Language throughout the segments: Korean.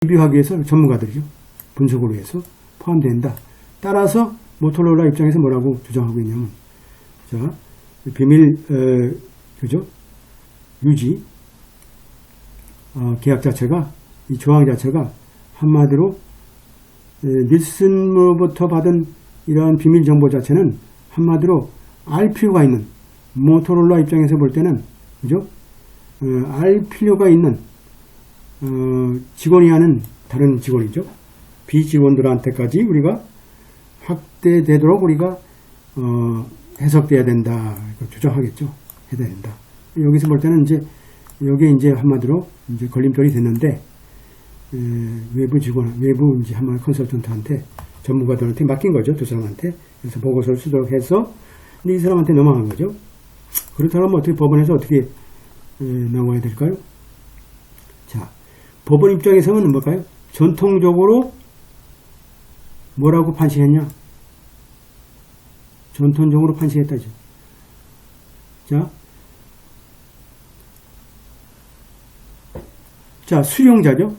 비교하기 위해서 전문가들이죠. 분석을 위해서 포함된다. 따라서 모토로라 입장에서 뭐라고 주장하고 있냐면, 자, 비밀, 그죠? 유지, 계약 자체가, 이 조항 자체가 한마디로, 닐슨으로부터 받은 이러한 비밀 정보 자체는 한마디로 알 필요가 있는, 모토로라 입장에서 볼 때는, 그죠? 알 필요가 있는, 직원이 하는 다른 직원이죠. 비직원들한테까지 우리가 확대되도록 우리가, 해석돼야 된다. 주장하겠죠. 해야 된다. 여기서 볼 때는 이제, 여기에 이제 한마디로 이제 걸림돌이 됐는데, 외부 직원, 외부 이제 한마디 컨설턴트한테, 전문가들한테 맡긴 거죠. 두 사람한테. 그래서 보고서를 수정해서, 이 사람한테 넘어간 거죠. 그렇다면 어떻게 법원에서 어떻게 나와야 될까요? 자, 법원 입장에서는 뭘까요? 전통적으로 뭐라고 판시했냐? 전통적으로 판시했다죠. 자, 수용자죠.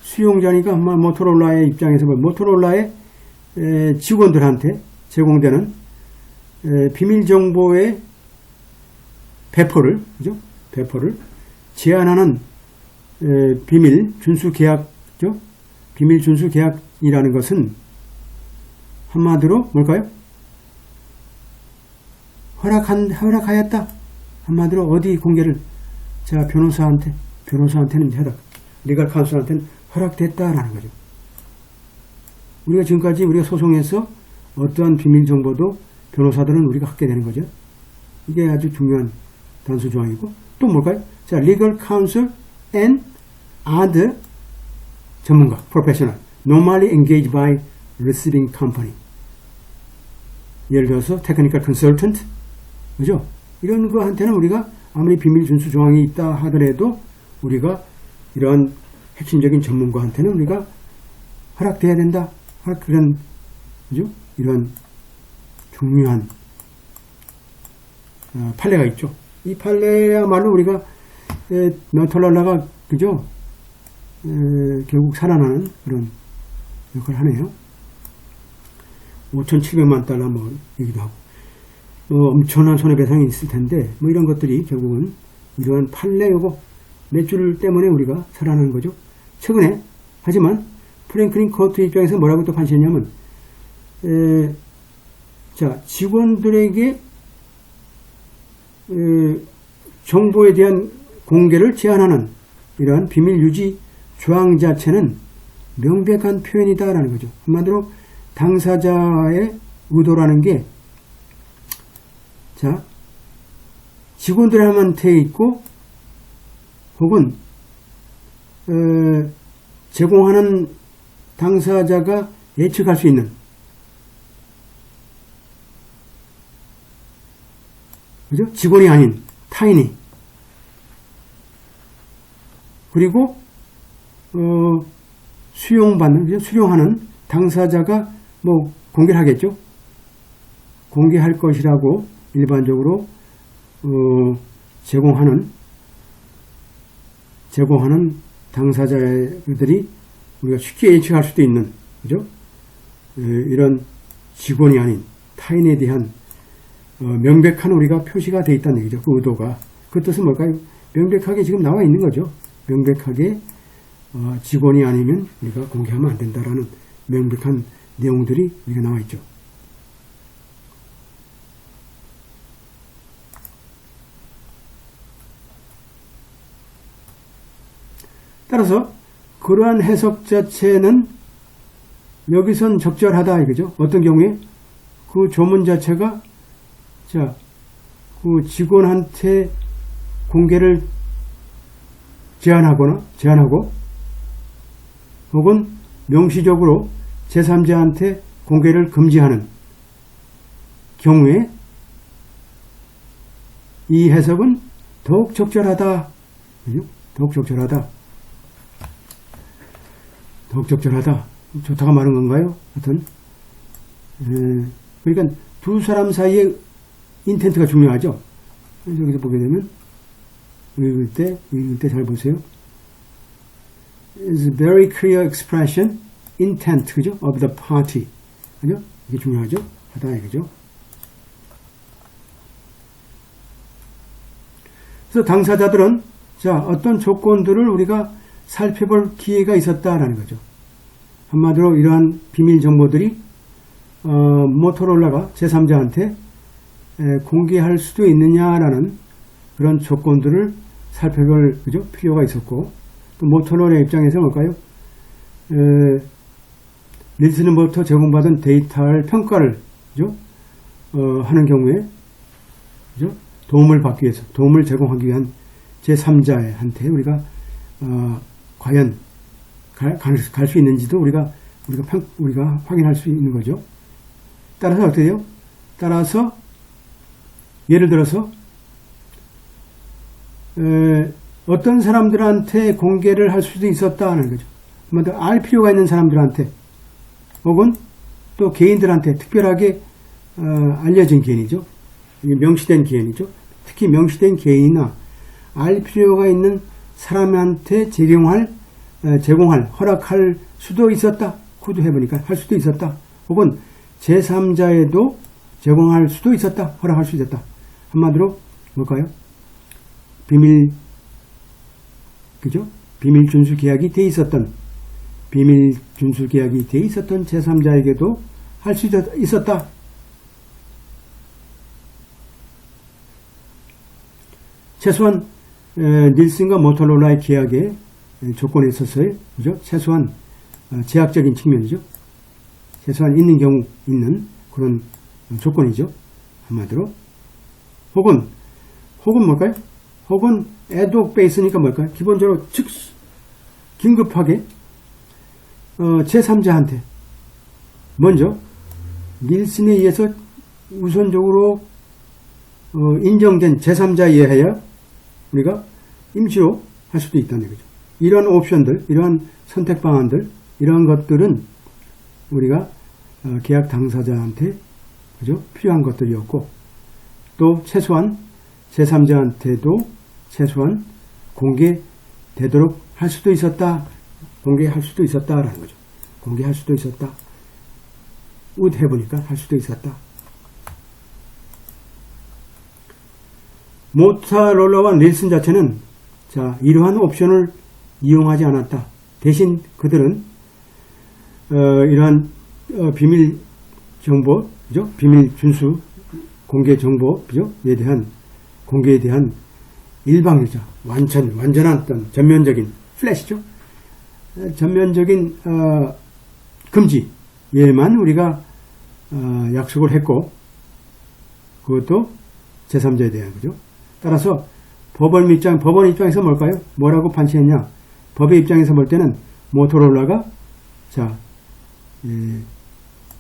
수용자니까 모토로라의 입장에서 보면 모토로라의 직원들한테 제공되는 비밀 정보의 배포를, 그죠? 배포를 제한하는 비밀 준수 계약죠. 비밀 준수 계약이라는 것은 한마디로 뭘까요? 허락하였다. 한마디로 어디 공개를, 자, 변호사한테는 리걸 카운슬한테는 허락됐다라는 거죠. 우리가 지금까지 우리가 소송에서 어떠한 비밀 정보도 변호사들은 우리가 갖게 되는 거죠. 이게 아주 중요한 단수 조항이고, 또 뭘까요? 자, legal counsel and other 전문가, professional, normally engaged by receiving company. 예를 들어서 technical consultant, 그죠? 이런 거한테는 우리가 아무리 비밀 준수 조항이 있다 하더라도 우리가 이런 핵심적인 전문가한테는 우리가 허락돼야 된다. 그런, 그죠? 이런 중요한 판례가 있죠. 이 판례야말로 우리가 모토로라가, 그죠? 결국 살아나는 그런 역할을 하네요. 5,700만 달러 뭐 얘기도 하고, 엄청난 손해배상이 있을 텐데, 뭐 이런 것들이 결국은 이러한 판례 요거 몇 줄 때문에 우리가 살아나는 거죠. 최근에, 하지만 프랭클린 코트 입장에서 뭐라고 또 판시했냐면, 자, 직원들에게 정보에 대한 공개를 제한하는 이러한 비밀 유지 조항 자체는 명백한 표현이다라는 거죠. 한마디로 당사자의 의도라는 게, 자, 직원들한테 있고, 혹은 제공하는 당사자가 예측할 수 있는, 그죠? 직원이 아닌 타인이, 그리고 수용하는 당사자가 뭐 공개를 하겠죠. 공개할 것이라고 일반적으로 제공하는 당사자들이 우리가 쉽게 예측할 수도 있는, 그죠? 이런 직원이 아닌 타인에 대한 명백한 우리가 표시가 되어 있다는 얘기죠. 그 의도가. 그 뜻은 뭘까요? 명백하게 지금 나와 있는 거죠. 명백하게 직원이 아니면 우리가 공개하면 안 된다라는 명백한 내용들이 우리가 나와 있죠. 따라서 그러한 해석 자체는 여기선 적절하다 이거죠. 어떤 경우에 그 조문 자체가, 자, 그 직원한테 공개를 제한하고 혹은 명시적으로 제3자한테 공개를 금지하는 경우에 이 해석은 더욱 적절하다. 더욱 적절하다. 좋다가 많은 건가요? 하여튼. 그러니까 두 사람 사이의 인텐트가 중요하죠. 여기서 보게 되면, 읽을 때 잘 보세요. is very clear expression, intent, 그죠? of the party. 그죠? 이게 중요하죠? 하다, 이거죠? 그래서 당사자들은, 자, 어떤 조건들을 우리가 살펴볼 기회가 있었다라는 거죠. 한마디로 이러한 비밀 정보들이, 모토로라가 제3자한테 공개할 수도 있느냐라는 그런 조건들을 살펴볼, 그죠? 필요가 있었고, 또 모토로라 입장에서 뭘까요? 닐슨으로부터 제공받은 데이터를 평가를, 그죠? 하는 경우에, 그죠? 도움을 받기 위해서, 도움을 제공하기 위한 제3자한테 우리가, 과연 갈 수 있는지도 우리가 확인할 수 있는 거죠. 따라서 어떻게 돼요? 따라서, 예를 들어서, 어떤 사람들한테 공개를 할 수도 있었다는 거죠. 한마디로 알 필요가 있는 사람들한테 혹은 또 개인들한테 특별하게 알려진 개인이죠. 명시된 개인이죠. 특히 명시된 개인이나 알 필요가 있는 사람한테 제공할, 허락할 수도 있었다. 코드 해보니까 할 수도 있었다. 혹은 제3자에도 제공할 수도 있었다. 허락할 수 있었다. 한마디로 뭘까요? 그죠? 비밀 준수 계약이 돼 있었던 제3자에게도 할 수 있었다. 최소한 닐슨과 모토로라의 계약의 조건에 있어서의, 그죠? 최소한 제약적인 측면이죠. 최소한 있는 경우 있는 그런 조건이죠. 한마디로. 혹은 뭘까요? 혹은 애독 베이스니까 뭘까요? 기본적으로 긴급하게 제3자한테 먼저 닐슨에 의해서 우선적으로 인정된 제3자에 의하여 우리가 임시로 할 수도 있다는 거죠. 이러한 옵션들, 이러한 선택 방안들, 이러한 것들은 우리가 계약 당사자한테, 그죠? 필요한 것들이었고, 또 최소한 제3자한테도 최소한 공개되도록 할 수도 있었다. 공개할 수도 있었다라는 거죠. 공개할 수도 있었다. would 해보니까 할 수도 있었다. 모토로라와 닐슨 자체는 자, 이러한 옵션을 이용하지 않았다. 대신 그들은 이러한 비밀 정보, 그죠? 비밀 준수, 공개 정보, 그죠? 공개에 대한 일방이죠. 완전한 어떤 전면적인 플래시죠. 전면적인 금지에만 우리가 약속을 했고, 그것도 제3자에 대한 거죠. 따라서 법원 입장에서 뭘까요? 뭐라고 판시했냐? 법의 입장에서 볼 때는 모토로라가 자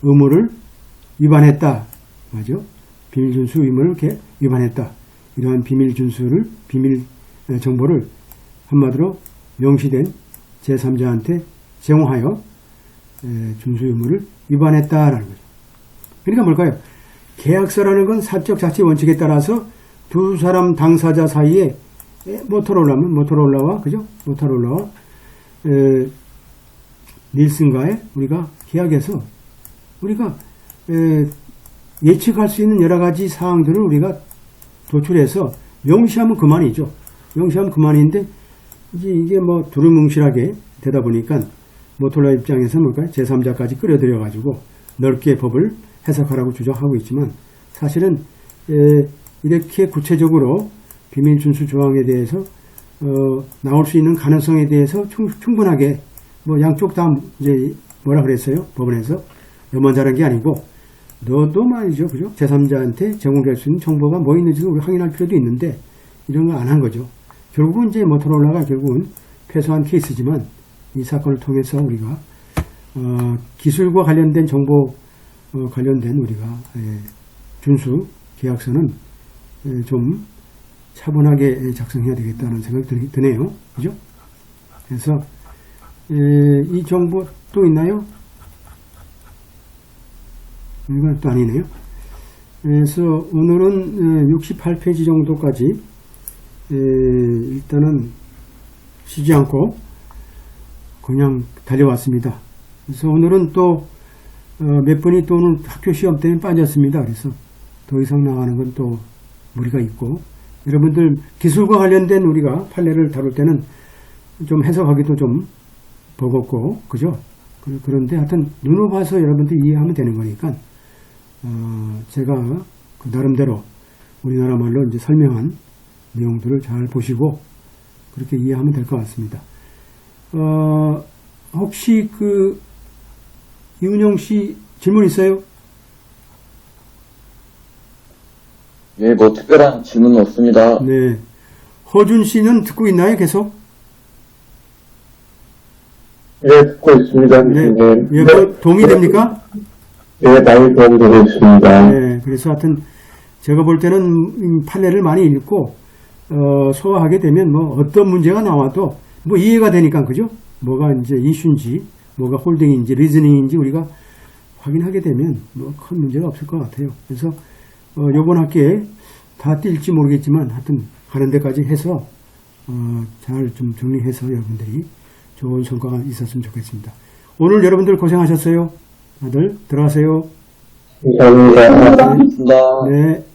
의무를 위반했다, 맞죠? 비밀 준수 의무를 위반했다. 이러한 비밀 정보를 한마디로 명시된 제3자한테 제공하여 준수 의무를 위반했다라는 거죠. 그러니까 뭘까요? 계약서라는 건 사적 자치 원칙에 따라서 두 사람 당사자 사이에 모토로라와 그죠? 모토로라와 닐슨과의 우리가 계약에서 우리가 예측할 수 있는 여러 가지 사항들을 우리가 도출해서 명시하면 그만이죠. 명시하면 그만인데 이제 이게 뭐 두루뭉실하게 되다 보니까 모토로라 입장에서 뭘까요? 제3자까지 끌어들여 가지고 넓게 법을 해석하라고 주장하고 있지만 사실은 이렇게 구체적으로 비밀 준수 조항에 대해서 나올 수 있는 가능성에 대해서 충분하게 뭐 양쪽 다 이제 뭐라 그랬어요? 법원에서 너만 잘한 게 아니고 너도 말이죠, 그죠? 제3자한테 제공될 수 있는 정보가 뭐 있는지도 우리 확인할 필요도 있는데 이런 거 안 한 거죠. 결국은 이제 모토로라가 결국은 패소한 케이스지만 이 사건을 통해서 우리가 기술과 관련된 정보 관련된 우리가 준수 계약서는 좀 차분하게 작성해야 되겠다는 생각이 드네요. 그죠? 그래서 이 정보 또 있나요? 이건 또 아니네요. 그래서 오늘은 68페이지 정도까지 일단은 쉬지 않고 그냥 달려왔습니다. 그래서 오늘은 또 몇 분이 또 오늘 학교 시험 때문에 빠졌습니다. 그래서 더 이상 나가는 건 또 무리가 있고, 여러분들 기술과 관련된 우리가 판례를 다룰 때는 좀 해석하기도 좀 버겁고, 그죠? 그런데 하여튼 눈으로 봐서 여러분들 이해하면 되는 거니까 제가 그 나름대로 우리나라 말로 이제 설명한 내용들을 잘 보시고 그렇게 이해하면 될 것 같습니다. 혹시 그 이은영 씨 질문 있어요? 네, 뭐 특별한 질문은 없습니다. 네. 허준 씨는 듣고 있나요? 계속? 네, 듣고 있습니다. 네. 네, 예, 뭐 동의됩니까? 네, 많이 도움되고 있습니다. 네. 그래서 하여튼 제가 볼 때는 판례를 많이 읽고 소화하게 되면 뭐 어떤 문제가 나와도 뭐 이해가 되니까, 그죠? 뭐가 이제 이슈인지, 뭐가 홀딩인지, 리즈닝인지 우리가 확인하게 되면 뭐 큰 문제가 없을 것 같아요. 그래서 요번 학기에 다 뛸지 모르겠지만 하여튼 하는 데까지 해서 잘 좀 정리해서 여러분들이 좋은 성과가 있었으면 좋겠습니다. 오늘 여러분들 고생하셨어요. 다들 들어가세요. 감사합니다. 고맙습니다. 네.